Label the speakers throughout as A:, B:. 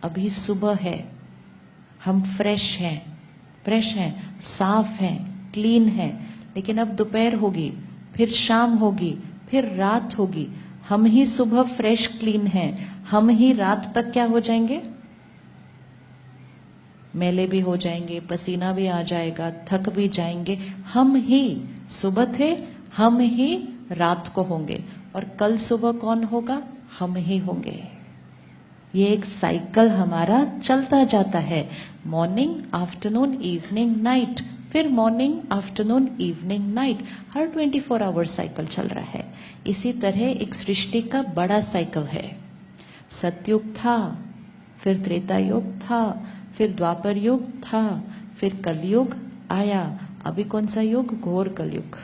A: अभी सुबह है, हम फ्रेश हैं, साफ हैं, क्लीन हैं, लेकिन अब दोपहर होगी, फिर शाम होगी, फिर रात होगी। हम ही सुबह फ्रेश क्लीन हैं, हम ही रात तक क्या हो जाएंगे? मैले भी हो जाएंगे, पसीना भी आ जाएगा, थक भी जाएंगे। हम ही सुबह थे, हम ही रात को होंगे, और कल सुबह कौन होगा? हम ही होंगे। ये एक साइकिल हमारा चलता जाता है, मॉर्निंग, आफ्टरनून, इवनिंग, नाइट, फिर मॉर्निंग, आफ्टरनून, इवनिंग, नाइट, हर 24 आवर साइकिल चल रहा है। इसी तरह एक सृष्टि का बड़ा साइकिल है। सतयुग था, फिर त्रेता युग था, फिर द्वापर युग था, फिर कलयुग आया। अभी कौन सा युग? घोर कलयुग।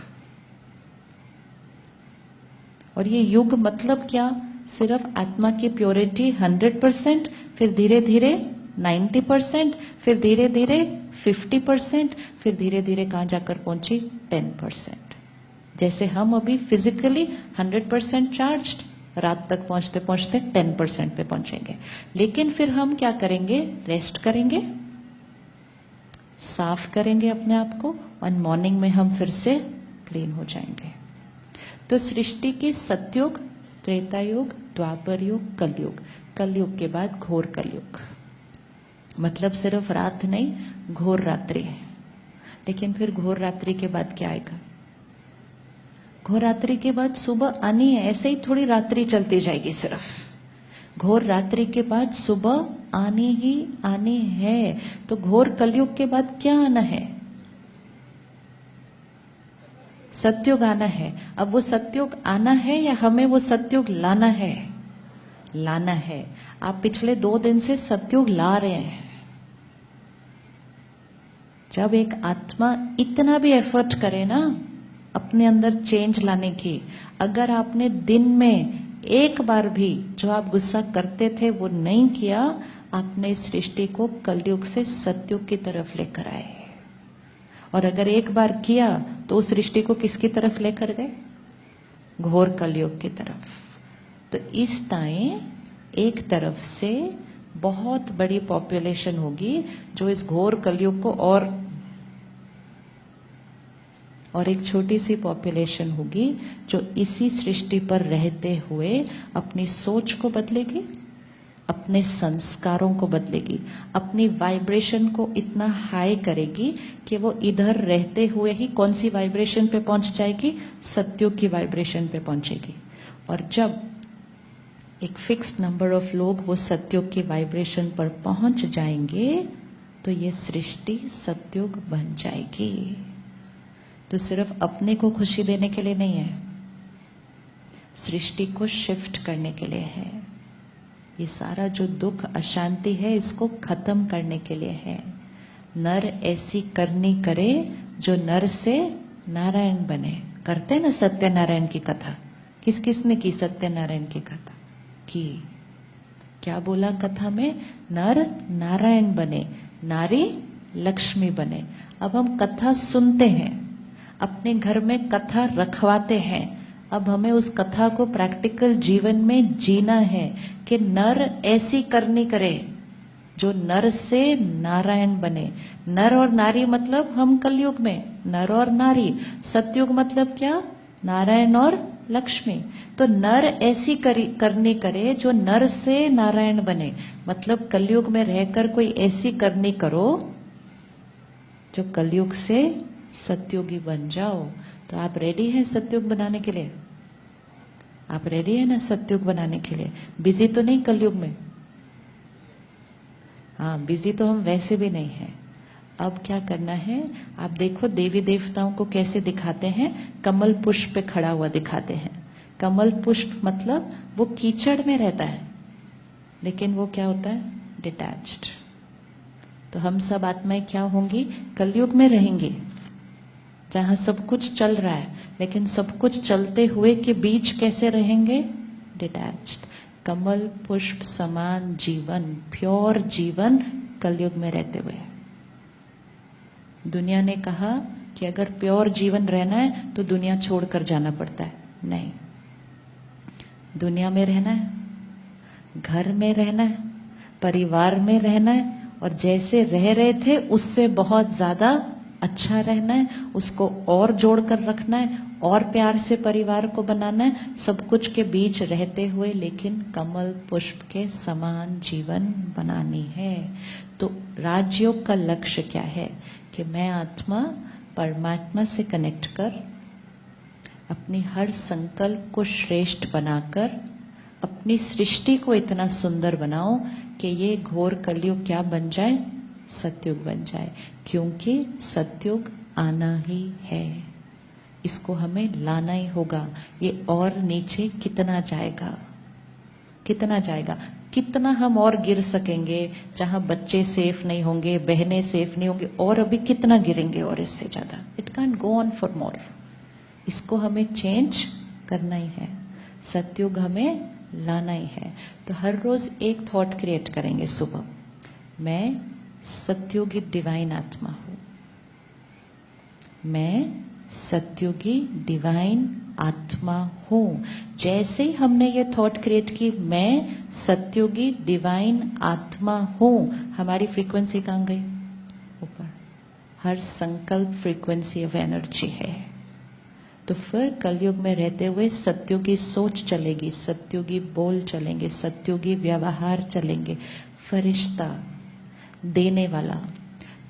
A: और ये युग मतलब क्या? सिर्फ आत्मा की प्योरिटी 100%, फिर धीरे धीरे 90%, फिर धीरे धीरे 50%, फिर धीरे धीरे कहाँ जाकर पहुंची? 10%। जैसे हम अभी फिजिकली 100% चार्ज्ड, रात तक पहुंचते पहुंचते 10% पे पहुंचेंगे। लेकिन फिर हम क्या करेंगे? रेस्ट करेंगे, साफ करेंगे अपने आप को, और मॉर्निंग में हम फिर से क्लीन हो जाएंगे। तो सृष्टि की सतयुग, त्रेता युग, द्वापर युग, कलयुग, कलयुग के बाद घोर कलयुग। मतलब सिर्फ रात नहीं, घोर रात्रि है। लेकिन फिर घोर रात्रि के बाद क्या आएगा? घोर रात्रि के बाद सुबह आनी है। ऐसे ही थोड़ी रात्रि चलती जाएगी सिर्फ। घोर रात्रि के बाद सुबह आनी ही आनी है। तो घोर कलयुग के बाद क्या आना है? सतयुग आना है। अब वो सतयुग आना है या हमें वो सतयुग लाना है? लाना है। आप पिछले 2 दिन से सतयुग ला रहे हैं। जब एक आत्मा इतना भी एफर्ट करे ना अपने अंदर चेंज लाने की, अगर आपने दिन में एक बार भी जो आप गुस्सा करते थे वो नहीं किया, आपने इस सृष्टि को कलयुग से सतयुग की तरफ लेकर आए। और अगर एक बार किया तो उस सृष्टि को किसकी तरफ लेकर गए? घोर कलयुग की तरफ। तो इस टाइम एक तरफ से बहुत बड़ी पॉपुलेशन होगी जो इस घोर कलयुग को, और एक छोटी सी पॉपुलेशन होगी जो इसी सृष्टि पर रहते हुए अपनी सोच को बदलेगी, अपने संस्कारों को बदलेगी, अपनी वाइब्रेशन को इतना हाई करेगी कि वो इधर रहते हुए ही कौन सी वाइब्रेशन पे पहुंच जाएगी? सतयुग की वाइब्रेशन पे पहुंचेगी। और जब एक फिक्स्ड नंबर ऑफ लोग वो सतयुग की वाइब्रेशन पर पहुंच जाएंगे तो ये सृष्टि सतयुग बन जाएगी। तो सिर्फ अपने को खुशी देने के लिए नहीं है, सृष्टि को शिफ्ट करने के लिए है। ये सारा जो दुख अशांति है इसको खत्म करने के लिए है। नर ऐसी करनी करे जो नर से नारायण बने। करते हैं ना सत्यनारायण की कथा? किस किस ने की सत्यनारायण की कथा? की क्या बोला कथा में? नर नारायण बने, नारी लक्ष्मी बने। अब हम कथा सुनते हैं, अपने घर में कथा रखवाते हैं। अब हमें उस कथा को प्रैक्टिकल जीवन में जीना है कि नर ऐसी करनी करे जो नर से नारायण बने। नर और नारी मतलब हम कलयुग में नर और नारी, सतयुग मतलब क्या? नारायण और लक्ष्मी। तो नर ऐसी करनी करे जो नर से नारायण बने। मतलब कलयुग में रहकर कोई ऐसी करनी करो जो कलयुग से सतयुगी बन जाओ। तो आप रेडी हैं सतयुग बनाने के लिए? आप रेडी हैं ना सतयुग बनाने के लिए? बिजी तो नहीं कलयुग में? हाँ, बिजी तो हम वैसे भी नहीं हैं। अब क्या करना है? आप देखो देवी देवताओं को कैसे दिखाते हैं, कमल पुष्प पे खड़ा हुआ दिखाते हैं। कमल पुष्प मतलब वो कीचड़ में रहता है, लेकिन वो क्या होता है? डिटैच्ड। तो हम सब आत्माएं क्या होंगी? कलयुग में रहेंगी, जहां सब कुछ चल रहा है, लेकिन सब कुछ चलते हुए के बीच कैसे रहेंगे? डिटैच्ड। कमल पुष्प समान जीवन, प्योर जीवन कलयुग में रहते हुए। दुनिया ने कहा कि अगर प्योर जीवन रहना है तो दुनिया छोड़कर जाना पड़ता है। नहीं, दुनिया में रहना है, घर में रहना है, परिवार में रहना है और जैसे रह रहे थे उससे बहुत ज्यादा अच्छा रहना है, उसको और जोड़ कर रखना है और प्यार से परिवार को बनाना है, सब कुछ के बीच रहते हुए लेकिन कमल पुष्प के समान जीवन बनानी है। तो राजयोग का लक्ष्य क्या है कि मैं आत्मा परमात्मा से कनेक्ट कर अपनी हर संकल्प को श्रेष्ठ बनाकर अपनी सृष्टि को इतना सुंदर बनाऊं कि ये घोर कलयुग क्या बन जाए, सतयुग बन जाए, क्योंकि सतयुग आना ही है, इसको हमें लाना ही होगा। ये और नीचे कितना जाएगा, कितना जाएगा, कितना हम और गिर सकेंगे, जहां बच्चे सेफ नहीं होंगे, बहनें सेफ नहीं होंगी, और अभी कितना गिरेंगे और इससे ज्यादा। It can go on for more. इसको हमें चेंज करना ही है, सतयुग हमें लाना ही है। तो हर रोज एक थॉट क्रिएट करेंगे सुबह, मैं सतयुगी डिवाइन आत्मा हूं, मैं सतयुगी डिवाइन आत्मा हूं। जैसे ही हमने ये थॉट क्रिएट की मैं सतयुगी डिवाइन आत्मा हूं, हमारी फ्रीक्वेंसी कहां गई, ऊपर। हर संकल्प फ्रीक्वेंसी ऑफ एनर्जी है। तो फिर कलयुग में रहते हुए सत्युगी सोच चलेगी, सत्युगी बोल चलेंगे, सत्युगी व्यवहार चलेंगे, फरिश्ता देने वाला।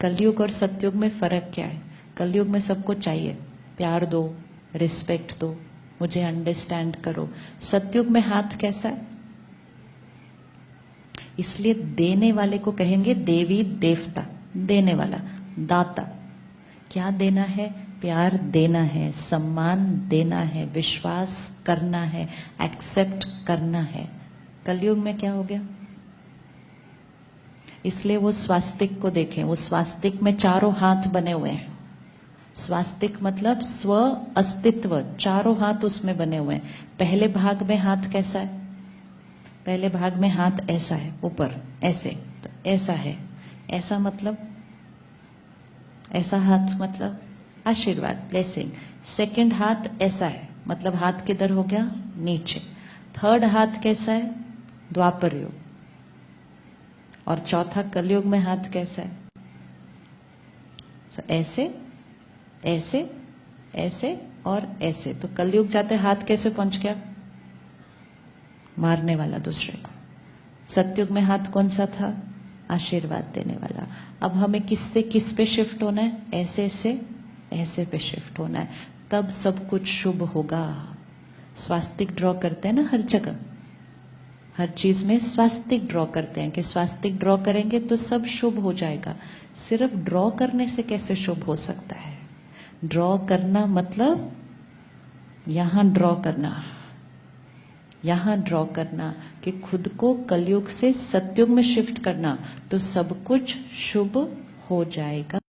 A: कलयुग और सत्युग में फर्क क्या है? कलयुग में सबको चाहिए, प्यार दो, रिस्पेक्ट दो, मुझे अंडरस्टैंड करो। सत्युग में हाथ कैसा है? इसलिए देने वाले को कहेंगे देवी देवता, देने वाला, दाता। क्या देना है? प्यार देना है, सम्मान देना है, विश्वास करना है, एक्सेप्ट करना है। कलयुग में क्या हो गया? इसलिए वो स्वास्तिक को देखें, वो स्वास्तिक में चारों हाथ बने हुए हैं। स्वास्तिक मतलब स्व अस्तित्व, चारों हाथ उसमें बने हुए हैं। पहले भाग में हाथ कैसा है? पहले भाग में हाथ ऐसा है, ऊपर ऐसे, तो ऐसा है। ऐसा मतलब, ऐसा हाथ मतलब आशीर्वाद, ब्लेसिंग। सेकंड हाथ ऐसा है, मतलब हाथ किधर हो गया? नीचे। थर्ड हाथ कैसा है? द्वापर युग। और चौथा कलयुग में हाथ कैसा है? ऐसे, ऐसे, ऐसे और ऐसे। तो कलयुग जाते हाथ कैसे पहुंच गया? मारने वाला दूसरे को। सतयुग में हाथ कौन सा था? आशीर्वाद देने वाला। अब हमें किससे किस पे शिफ्ट होना है? ऐसे से ऐसे पे शिफ्ट होना है, तब सब कुछ शुभ होगा। स्वास्तिक ड्रॉ करते हैं ना हर जगह, हर चीज में स्वास्तिक ड्रॉ करते हैं कि स्वास्तिक ड्रॉ करेंगे तो सब शुभ हो जाएगा। सिर्फ ड्रॉ करने से कैसे शुभ हो सकता है? ड्रॉ करना मतलब यहां ड्रॉ करना, यहां ड्रॉ करना कि खुद को कलयुग से सतयुग में शिफ्ट करना, तो सब कुछ शुभ हो जाएगा।